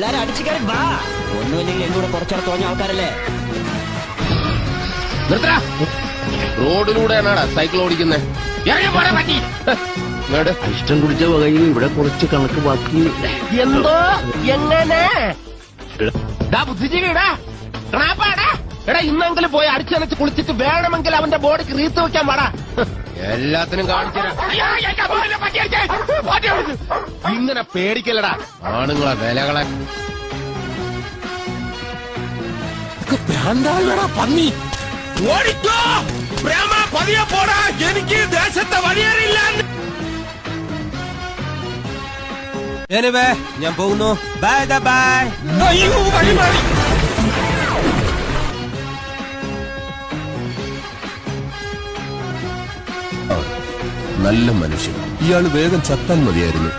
എല്ലാരും അടിച്ചു കയറി വാ. ഒന്നുമില്ലെങ്കിൽ എന്നൂടെ കുറച്ചേറെ തോന്നിയ ആൾക്കാരല്ലേ. നിർത്തടാ. റോഡിലൂടെയാണാടാ സൈക്കിൾ ഓടിക്കുന്നത്. ഇഷ്ടം കുടിച്ച വകയിൽ ഇവിടെ കുറച്ച് കണക്ക് ബാക്കി. എന്തോ എങ്ങനെ ബുദ്ധിജീവിടാ എടാ ഇന്നെങ്കിലും പോയി അടിച്ചനച്ച് കുളിച്ചിട്ട് വേണമെങ്കിൽ അവന്റെ ബോഡിക്ക് റീത്ത് വെക്കാൻ പാടാ. എല്ലാത്തിനും കാണിച്ചു. ഇങ്ങനെ പേടിക്കല്ലടാ ആണുങ്ങളെ വിലകളെ. പന്നി ഓടിക്കോ പ്രേമ, പതിയെ പോടാ. എനിക്ക് ദേശത്തെ വഴിയേറിയില്ല. ഞാൻ പോകുന്നു. Bye bye. അയ്യോ വഴി മാറി. നല്ല മനുഷ്യൻ. ഇയാള് വേഗം ചത്താൻ മതിയായിരുന്നു.